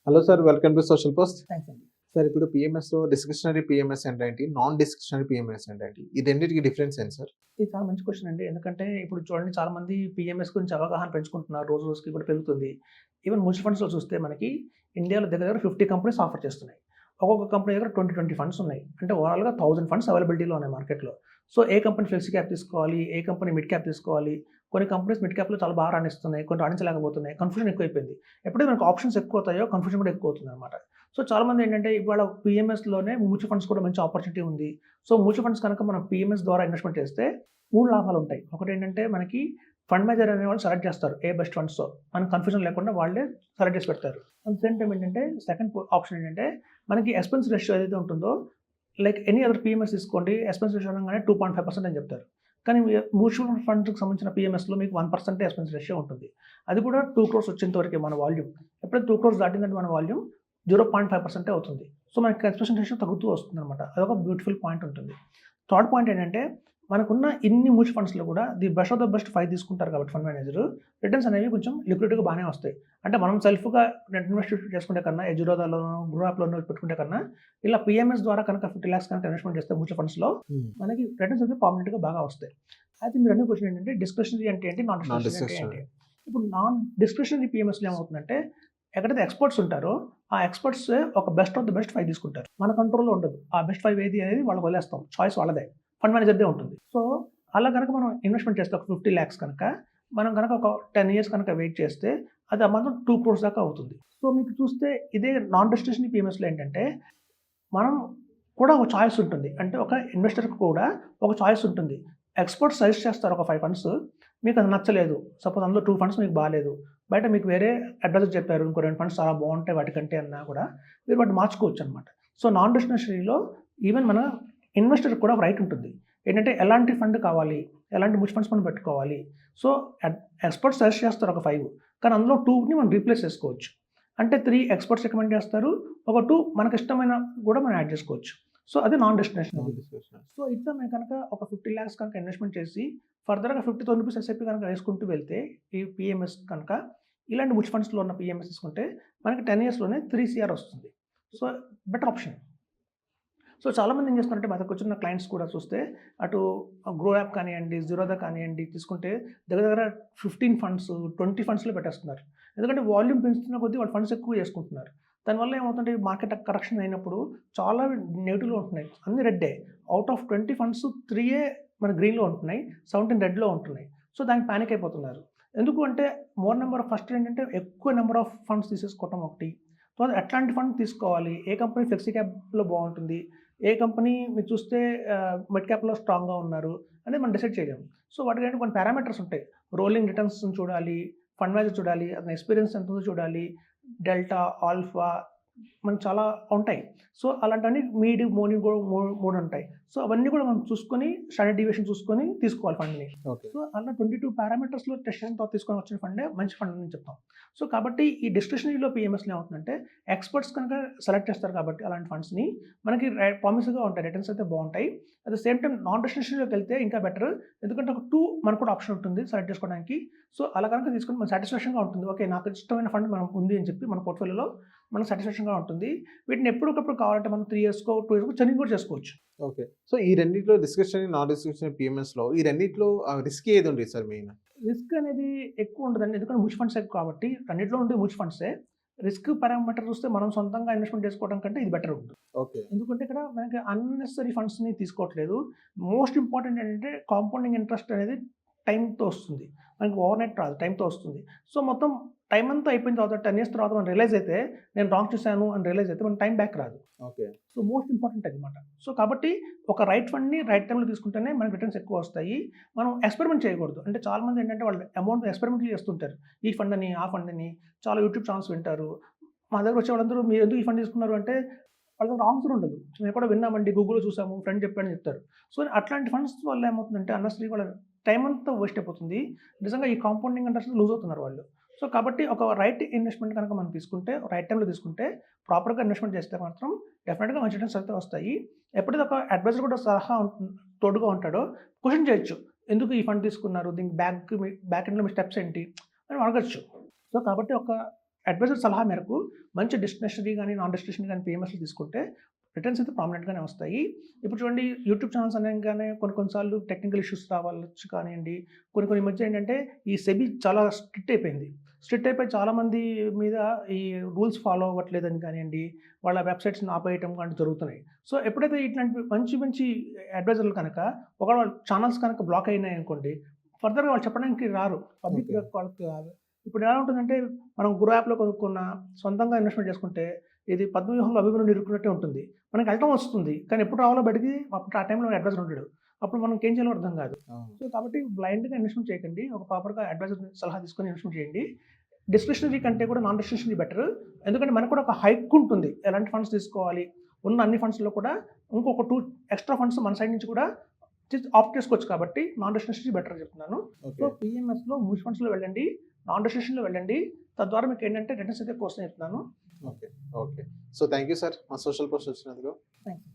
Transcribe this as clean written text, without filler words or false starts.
Hello sir, welcome to social post. Thanks అండి. Sir, ఇప్పుడు పిఎంఎస్‌లో discretionary PMS అంటే ఏంటి? నాన్ డిస్క్రిషనరీ పిఎంఎస్ అంటే ఏంటి? ఈ రెండిటికి డిఫరెన్స్ ఏంటి సార్? ఇది చాలా మంచి క్వెషన్ అండి. ఎందుకంటే ఇప్పుడు చూడండి, చాలామంది పీఎంఎస్ గురించి అవగాహన పెంచుకుంటున్నారు. రోజు రోజుకి కూడా పెరుగుతుంది. ఈవెన్ మ్యూచువల్ ఫండ్స్‌లో చూస్తే మనకి ఇండియాలో దగ్గర దగ్గర 50 కంపెనీస్ ఆఫర్ చేస్తున్నాయి. ఒక్కొక్క కంపెనీ దగ్గర 20 ఫండ్స్ ఉన్నాయి. అంటే ఓవరాల్‌గా 1000 ఫండ్స్ అవైలబిలిటీలో ఉన్నాయి మార్కెట్‌లో. సో ఏ కంపెనీ ఫ్లెక్సీ క్యాప్ తీసుకోవాలి? ఏ కంపెనీ మిడ్ క్యాప్ తీసుకోవాలి? కొన్ని కంపెనీస్ మిడ్ క్యాప్‌లో చాలా బాగా రాణిస్తున్నాయి. కొన్ని రాణించలేకపోతున్నాయి. కన్ఫ్యూజన్ ఎక్కువైపోయింది. ఎప్పుడైతే మనకు ఆప్షన్స్ ఎక్కువ అవుతాయో కన్ఫ్యూజన్ కూడా ఎక్కువ అవుతుందన్నమాట. సో చాలామంది ఏంటంటే ఇవాళ పీఎంఎస్‌లోనే మ్యూచువల్ ఫండ్స్ కూడా మంచి ఆపర్చునిటీ ఉంది. సో మ్యూచువల్ ఫండ్స్ కనుక మనం పీఎంఎస్ ద్వారా ఇన్వెస్ట్‌మెంట్ చేస్తే 3 లాభాలుంటాయి. ఒకటేంటంటే మనకి ఫండ్ మేనేజర్ అనేవాళ్ళు సెలెక్ట్ చేస్తారు ఏ బెస్ట్ ఫండ్సో. మనకు కన్ఫ్యూజన్ లేకుండా వాళ్ళే సెలెక్ట్ చేసి పెడతారు. అట్ ద సేమ్ టైమ్ ఏంటంటే సెకండ్ ఆప్షన్ ఏంటంటే మనకి ఎక్స్‌పెన్స్ రేషియో ఏదైతే ఉంటుందో, లైక్ ఎనీ అదర్ పీఎంఎస్ తీసుకోండి, ఎక్స్‌పెన్స్ రేషియో అనగానే 2.5% అని చెప్తారు. కానీ మ్యూచువల్ ఫండ్స్‌కి సంబంధించిన పీఎంఎస్‌లో మీకు 1% ఎక్స్‌పెన్స్ రేషియో ఉంటుంది. అది కూడా 2 క్రోర్స్ వచ్చేంత వరకే మన వాల్యూమ్. ఎప్పుడైతే 2 క్రోర్స్ దాటిందంటే మన వాల్యూమ్ 0.5% అవుతుంది. సో మనకి ఎక్స్‌పెన్స్ రేషియో తగ్గుతూ వస్తుందన్నమాట. అదొక బ్యూటిఫుల్ పాయింట్ ఉంటుంది. థర్డ్ పాయింట్ ఏంటంటే మనకున్న ఇన్ని మ్యూచువల్ ఫండ్స్‌లో కూడా the best of the best 5 తీసుకుంటారు కాబట్టి ఫండ్ మేనేజర్ రిటర్న్స్ అనేవి కొంచెం లిక్విడ్‌గా బాగానే వస్తాయి. అంటే మనం సెల్ఫ్‌గా ఇన్వెస్ట్ చేసుకుంటే కన్నా, ఎజురోదాలోనో, గ్రో యాప్‌లోనో పెట్టుకుంటే కన్నా, ఇలా పీఎంఎస్ ద్వారా కనుక 50 లాక్స్ కనుక ఇన్వెస్ట్‌మెంట్ చేస్తే మ్యూచువల్ ఫండ్స్‌లో మనకి రిటర్న్స్ అయితే పర్మనెంట్‌గా బాగా వస్తాయి. అయితే మీరు అడిగిన క్వెషన్ ఏంటంటే డిస్క్రిషనరీ అంటే ఏంటి? నాన్ డిస్క్రిషనరీ అంటే ఏంటి? ఇప్పుడు నాన్ డిస్క్రిషనరీ పీఎంఎస్‌లో ఏమవుతుందంటే ఎక్కడైతే ఎక్స్‌పర్ట్స్ ఉంటారో ఆ ఎక్స్‌పర్ట్సే ఒక బెస్ట్ ఆఫ్ ద బెస్ట్ 5 తీసుకుంటారు. మన కంట్రోల్‌లో ఉండదు. ఆ బెస్ట్ 5 ఏది అనేది వాళ్ళకి వదిలేస్తాం. చాయిస్ వాళ్ళదే. ఫండ్ మేనేజర్‌దే ఉంటుంది. సో అలా గనక మనం ఇన్వెస్ట్‌మెంట్ చేస్తే ఒక 50 లాక్స్ కనుక, మనం గనక ఒక 10 ఇయర్స్ కనుక వెయిట్ చేస్తే అది ఆ మాత్రం 2 క్రోర్స్ దాకా అవుతుంది. సో మీకు చూస్తే ఇదే నాన్ డిస్క్రిషనరీ పీఎంఎస్‌లో ఏంటంటే మనం కూడా ఒక చాయిస్ ఉంటుంది. అంటే ఒక ఇన్వెస్టర్‌కి కూడా ఒక చాయిస్ ఉంటుంది. ఎక్స్‌పర్ట్స్ సజెస్ట్ చేస్తారు ఒక 5 ఫండ్స్. మీకు అది నచ్చలేదు. సపోజ్ అందులో 2 ఫండ్స్ మీకు బాలేదు. బయట మీకు వేరే అడ్వైజర్ చెప్పారు. ఇంకో 2 ఫండ్స్ చాలా బాగుంటాయి వాటికంటే అన్నా కూడా మీరు వాటిని మార్చుకోవచ్చనమాట. సో నాన్ డిస్క్రిషనరీలో ఈవెన్ మన ఇన్వెస్టర్‌కి కూడా ఒక రైట్ ఉంటుంది. ఏంటంటే ఎలాంటి ఫండ్ కావాలి? ఎలాంటి మ్యూచువల్ ఫండ్స్ మనం పెట్టుకోవాలి? సో ఎక్స్‌పర్ట్స్ సజెస్ట్ చేస్తారు ఒక 5. కానీ అందులో 2ని మనం రీప్లేస్ చేసుకోవచ్చు. అంటే 3 ఎక్స్‌పర్ట్స్ రికమెండ్ చేస్తారు. ఒక 2 మనకిష్టమైన కూడా మనం యాడ్ చేసుకోవచ్చు. సో అది నాన్ డిస్క్రిషనరీ. సో ఇట్లా మేము కనుక ఒక 50 లాక్స్ కనుక ఇన్వెస్ట్‌మెంట్ చేసి ఫర్దర్‌గా 50,000 రూపీస్ ఎస్ఐపి కనుక వేసుకుంటూ వెళ్తే ఈ పీఎంఎస్ కనుక ఇలాంటి మ్యూచువల్ ఫండ్స్‌లో ఉన్న పీఎంఎస్ తీసుకుంటే మనకి 10 ఇయర్స్‌లోనే 3 సీఆర్ వస్తుంది. So better option. సో చాలామంది ఏం చేస్తున్నారంటే మా దగ్గరకొచ్చిన క్లయింట్స్ కూడా చూస్తే అటు గ్రో యాప్ కానియండి, జిరోదా కానియండి తీసుకుంటే దగ్గర దగ్గర 15 ఫండ్స్, 20 ఫండ్స్‌లో పెట్టేస్తున్నారు. ఎందుకంటే వాల్యూమ్ పెంచుతున్న కొద్దీ వాళ్ళు ఫండ్స్ ఎక్కువ చేసుకుంటున్నారు. దానివల్ల ఏమవుతుందంటే మార్కెట్ కరెక్షన్ అయినప్పుడు చాలా నెగెటివ్‌లో ఉంటున్నాయి. అన్ని రెడ్డే. ఔట్ ఆఫ్ 20 ఫండ్స్ 3 మన గ్రీన్‌లో ఉంటున్నాయి. 17 రెడ్‌లో ఉంటున్నాయి. సో దానికి పానిక్ అయిపోతున్నారు. ఎందుకు అంటే ఫస్ట్ ఏంటంటే ఎక్కువ నెంబర్ ఆఫ్ ఫండ్స్ తీసేసుకోవటం ఒకటి. తర్వాత ఎట్లాంటి ఫండ్ తీసుకోవాలి? ఏ కంపెనీ ఫ్లెక్సీ క్యాప్‌లో బాగుంటుంది? ఏ కంపెనీ మీరు చూస్తే మిడ్ క్యాప్‌లో స్ట్రాంగ్‌గా ఉన్నారు అనేది మనం డిసైడ్ చేయలేము. సో వాటికంటే కొన్ని పారామీటర్స్ ఉంటాయి. రోలింగ్ రిటర్న్స్‌ని చూడాలి, ఫండ్ మేనేజర్ చూడాలి, అతని ఎక్స్‌పీరియన్స్ ఎంత ఉందో చూడాలి, డెల్టా, ఆల్ఫా మనకు చాలా ఉంటాయి. సో అలాంటివన్నీ మోర్నింగ్ కూడా 3 ఉంటాయి. సో అవన్నీ కూడా మనం చూసుకొని స్టాండర్డ్ డీవియేషన్ చూసుకొని తీసుకోవాలి ఫండ్‌ని. ఓకే. సో అలా 22 పారామీటర్స్‌లో టెస్ట్ చేసిన తర్వాత తీసుకొని వచ్చిన ఫండే మంచి ఫండ్ అని చెప్తాం. సో కాబట్టి ఈ డిస్క్రిషనరీలో పీఎంఎస్‌లో ఏమవుతుందంటే ఎక్స్‌పర్ట్స్ కనుక సెలెక్ట్ చేస్తారు కాబట్టి అలాంటి ఫండ్స్‌ని మనకి ప్రామిసింగ్‌గా ఉంటాయి. రిటర్న్స్ అయితే బాగుంటాయి. At the same time non డిస్క్రిషనరీలోకి వెళ్తే ఇంకా బెటర్. ఎందుకంటే ఒక 2 మనకు కూడా ఆప్షన్ ఉంటుంది సెలెక్ట్ చేసుకోవడానికి. సో అలా కనుక తీసుకుంటే మన సాటిస్ఫాక్షన్‌గా ఉంటుంది. ఓకే, నాకు ఇష్టమైన ఫండ్ మనకు ఉంది అని చెప్పి మన పోర్ట్‌ఫోలియోలో మనకు సాటిస్ఫాక్షన్‌గా ఉంటుంది. వీటిని ఎప్పటికప్పుడు కావాలంటే మనం 3 ఇయర్స్‌కో, 2 ఇయర్స్‌కో చెంజింగ్ కూడా చేసుకోవచ్చు. ఓకే. సో ఈ రెండిట్లో డిస్క్రిషనరీ, నాన్ డిస్క్రిషనరీ పిఎంఎస్‌లో ఈ రెండిట్లో రిస్క్ ఏది ఉండేది సార్ మెయిన్? రిస్క్ అనేది ఎక్కువ ఉండదండి. ఎందుకంటే మ్యూచువల్ ఫండ్సే కాబట్టి రెండిట్లో ఉండేది మ్యూచువల్ ఫండ్సే. రిస్క్ పారామీటర్ చూస్తే మనం సొంతంగా ఇన్వెస్ట్‌మెంట్ చేసుకోవడం కంటే ఇది బెటర్ ఉంటుంది. ఓకే. ఎందుకంటే ఇక్కడ మనకి అన్నెసెసరీ ఫండ్స్‌ని తీసుకోవట్లేదు. మోస్ట్ ఇంపార్టెంట్ ఏంటంటే కాంపౌండింగ్ ఇంట్రెస్ట్ అనేది టైమ్‌తో వస్తుంది. మనకి ఓవర్‌నైట్ రాదు. టైమ్‌తో వస్తుంది. సో మొత్తం టైమ్ అంతా అయిపోయిన తర్వాత 10 ఇయర్స్ తర్వాత మనం రియలైజ్ అయితే నేను రాంగ్ చేశాను అని రియలైజ్ అయితే మనకి టైమ్ బ్యాక్ రాదు. ఓకే. సో మోస్ట్ ఇంపార్టెంట్ అదనమాట. సో కాబట్టి ఒక రైట్ ఫండ్‌ని రైట్ టైమ్‌లో తీసుకుంటేనే మనకి రిటర్న్స్ ఎక్కువ వస్తాయి. మనం ఎక్స్‌పెరిమెంట్ చేయకూడదు. అంటే చాలామంది ఏంటంటే వాళ్ళు అమౌంట్ ఎక్స్‌పెరిమెంట్లు చేస్తుంటారు. ఈ ఫండ్ అని, ఆ ఫండ్ అని చాలా యూట్యూబ్ ఛానెల్స్ వింటారు. మా దగ్గర వచ్చే వాళ్ళందరూ మీరు ఎందుకు ఈ ఫండ్ తీసుకున్నారు అంటే వాళ్ళ దగ్గర ఆన్సర్ ఉండదు. మేము కూడా విన్నామండి, గూగుల్‌లో చూసాము, ఫ్రెండ్ చెప్పాడని చెప్తారు. సో అట్లాంటి ఫండ్స్ వల్ల ఏమవుతుందంటే అన్నెసరీ వాళ్ళ టైమ్ అంతా వేస్ట్ అయిపోతుంది. నిజంగా ఈ కాంపౌండింగ్ ఇంట్రెస్ట్ లూజ్ అవుతున్నారు వాళ్ళు. సో కాబట్టి ఒక రైట్ ఇన్వెస్ట్‌మెంట్ కనుక మనం తీసుకుంటే, రైట్ టైమ్‌లో తీసుకుంటే, ప్రాపర్‌గా ఇన్వెస్ట్‌మెంట్ చేస్తే మాత్రం డెఫినిట్‌గా మంచి రిటర్న్స్ అయితే వస్తాయి. ఎప్పుడైతే ఒక అడ్వైజర్ కూడా సలహా తోడుగా ఉంటాడో క్వెషన్ చేయొచ్చు. ఎందుకు ఈ ఫండ్ తీసుకున్నారు? దీనికి బ్యాక్ ఎండ్‌లో మీ స్టెప్స్ ఏంటి? అని అడగొచ్చు. సో కాబట్టి ఒక అడ్వైజర్ సలహా మేరకు మంచి డిస్క్రిషనరీ కానీ నాన్ డిస్క్రిషనరీ కానీ పిఎంఎస్లు తీసుకుంటే రిటర్న్స్ అయితే ప్రామినెంట్గానే వస్తాయి. ఇప్పుడు చూడండి యూట్యూబ్ ఛానల్స్ అనగానే కొన్నిసార్లు టెక్నికల్ ఇష్యూస్ రావచ్చు కానివ్వండి, కొన్ని మధ్య ఏంటంటే ఈ సెబీ చాలా స్ట్రిక్ట్ అయిపోయింది. స్ట్రిక్ట్ అయిపోయి చాలామంది మీద ఈ రూల్స్ ఫాలో అవ్వట్లేదని కానివ్వండి, వాళ్ళ వెబ్సైట్స్ని ఆపేయటం కానీ జరుగుతున్నాయి. సో ఎప్పుడైతే ఇట్లాంటి మంచి అడ్వైజర్లు కనుక ఒకవేళ ఛానల్స్ కనుక బ్లాక్ అయినాయి అనుకోండి, ఫర్దర్గా వాళ్ళు చెప్పడానికి రారు. పబ్లిక్ వాళ్ళకి ఇప్పుడు ఎలా ఉంటుందంటే మనం గురు యాప్లో కొనుక్కున్న సొంతంగా ఇన్వెస్ట్మెంట్ చేసుకుంటే ఇది పద్మవ్యూహంలో అభివృద్ధి ఇరుక్కున్నట్టే ఉంటుంది. మనకి వెళ్ళటం వస్తుంది కానీ ఎప్పుడు రావాలో బయటికి అప్పుడు ఆ టైంలో అడ్వైజర్ ఉంటాడు. అప్పుడు మనం ఏం చేయాలో అర్థం కాదు. సో కాబట్టి బ్లైండ్గా ఇన్వెస్ట్మెంట్ చేయకండి. ఒక ప్రాపర్గా అడ్వైజర్ సలహా తీసుకొని ఇన్వెస్ట్మెంట్ చేయండి. డిస్క్రిషనరీ కంటే కూడా నాన్ డిస్క్రిషనరీ బెటర్. ఎందుకంటే మనకు కూడా ఒక హైక్ ఉంటుంది. ఎలాంటి ఫండ్స్ తీసుకోవాలి, ఉన్న అన్ని ఫండ్స్లో కూడా ఇంకొక 2 ఎక్స్ట్రా ఫండ్స్ మన సైడ్ నుంచి కూడా ఆప్ట్ చేసుకోవచ్చు. కాబట్టి నాన్ డిస్క్రిషనరీ బెటర్ చెప్తున్నాను. సో పిఎంఎస్లో మ్యూచువల్ ఫండ్స్లో వెళ్ళండి, నాన్ డిస్క్రిషనరీలో వెళ్ళండి. తద్వారా మీకు ఏంటంటే రిటర్న్స్ అయితే కోసం చెప్తున్నాను. Okay. So thank you sir మా సోషల్ పోస్ట్ వచ్చినందుకు. Thank you.